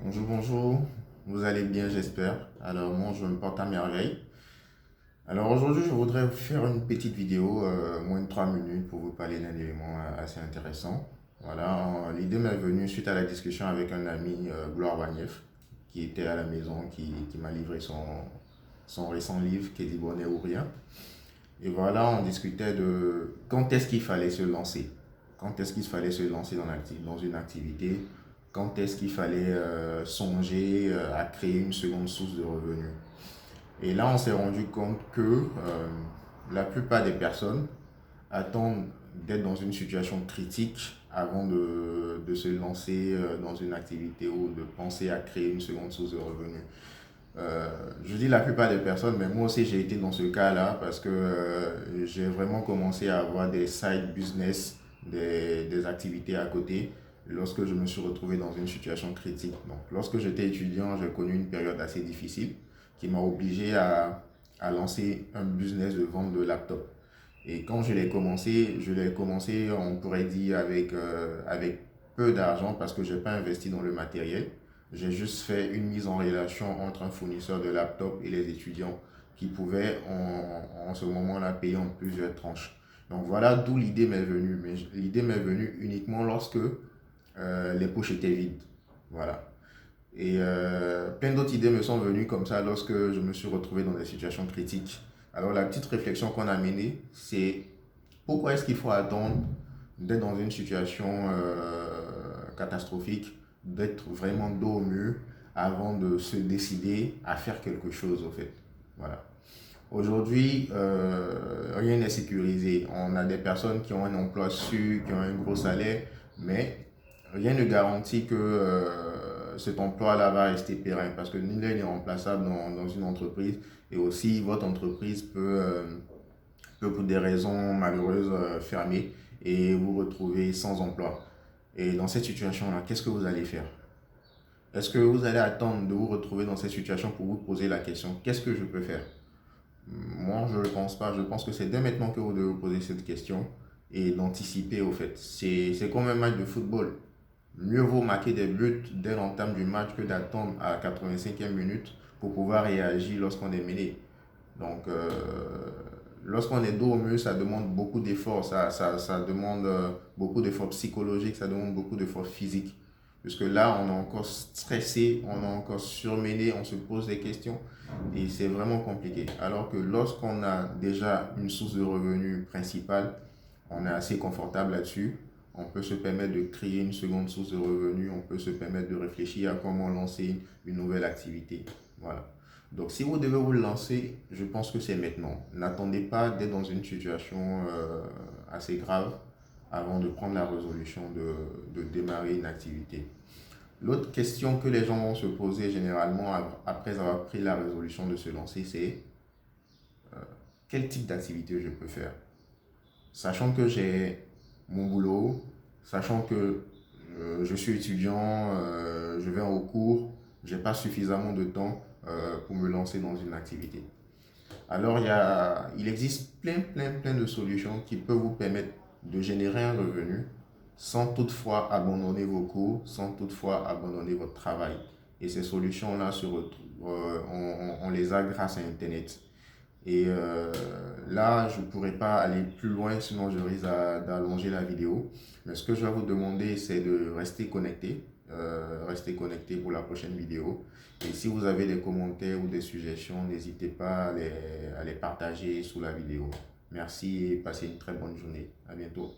Bonjour, bonjour. Vous allez bien, j'espère. Alors, moi, je me porte à merveille. Alors, aujourd'hui, je voudrais vous faire une petite vidéo, moins de 3 minutes, pour vous parler d'un élément assez intéressant. Voilà, l'idée m'est venue suite à la discussion avec un ami, Gloire Wagnef, qui était à la maison, qui m'a livré son récent livre, qui est dit Bonnet ou rien. Et voilà, on discutait de quand est-ce qu'il fallait se lancer. Quand est-ce qu'il fallait se lancer dans une activité. Quand est-ce qu'il fallait songer à créer une seconde source de revenus. Et là, on s'est rendu compte que la plupart des personnes attendent d'être dans une situation critique avant de se lancer dans une activité ou de penser à créer une seconde source de revenus. Je dis la plupart des personnes, mais moi aussi j'ai été dans ce cas-là parce que j'ai vraiment commencé à avoir des side business, des activités à côté lorsque je me suis retrouvé dans une situation critique. Donc, lorsque j'étais étudiant, j'ai connu une période assez difficile qui m'a obligé à lancer un business de vente de laptop. Et quand je l'ai commencé, on pourrait dire, avec peu d'argent parce que je n'ai pas investi dans le matériel. J'ai juste fait une mise en relation entre un fournisseur de laptop et les étudiants qui pouvaient en ce moment-là payer en plusieurs tranches. Donc voilà d'où l'idée m'est venue. Mais l'idée m'est venue uniquement lorsque les poches étaient vides. Voilà. Et plein d'autres idées me sont venues comme ça lorsque je me suis retrouvé dans des situations critiques. Alors la petite réflexion qu'on a menée, c'est pourquoi est-ce qu'il faut attendre d'être dans une situation catastrophique, d'être vraiment dos au mur avant de se décider à faire quelque chose au fait. Voilà. Aujourd'hui, rien n'est sécurisé. On a des personnes qui ont un emploi sûr, qui ont un gros salaire, mais rien ne garantit que cet emploi-là va rester pérenne parce que nul n'est irremplaçable dans une entreprise et aussi votre entreprise peut pour des raisons malheureuses fermer et vous retrouver sans emploi. Et dans cette situation-là, qu'est-ce que vous allez faire? Est-ce que vous allez attendre de vous retrouver dans cette situation pour vous poser la question, qu'est-ce que je peux faire? Moi, je ne le pense pas. Je pense que c'est dès maintenant que vous devez vous poser cette question et d'anticiper au fait. C'est comme un match de football. Mieux vaut marquer des buts dès l'entame du match que d'attendre à 85e minute pour pouvoir réagir lorsqu'on est mené. Donc, lorsqu'on est dos au mur, ça demande beaucoup d'efforts. Ça demande beaucoup d'efforts psychologiques, ça demande beaucoup d'efforts physiques. Puisque là, on est encore stressé, on est encore surmené, on se pose des questions et c'est vraiment compliqué. Alors que lorsqu'on a déjà une source de revenus principale, on est assez confortable là-dessus. On peut se permettre de créer une seconde source de revenus, on peut se permettre de réfléchir à comment lancer une nouvelle activité. Voilà. Donc, si vous devez vous lancer, je pense que c'est maintenant. N'attendez pas d'être dans une situation assez grave avant de prendre la résolution de démarrer une activité. L'autre question que les gens vont se poser généralement après avoir pris la résolution de se lancer, c'est quel type d'activité je peux faire? Sachant que j'ai mon boulot, sachant que je suis étudiant, je vais au cours, je n'ai pas suffisamment de temps pour me lancer dans une activité. Alors, il existe plein de solutions qui peuvent vous permettre de générer un revenu sans toutefois abandonner vos cours, sans toutefois abandonner votre travail. Et ces solutions-là, on les a grâce à Internet. Et là, je ne pourrais pas aller plus loin, sinon je risque d'allonger la vidéo. Mais ce que je vais vous demander, c'est de rester connecté pour la prochaine vidéo. Et si vous avez des commentaires ou des suggestions, n'hésitez pas à les partager sous la vidéo. Merci et passez une très bonne journée. À bientôt.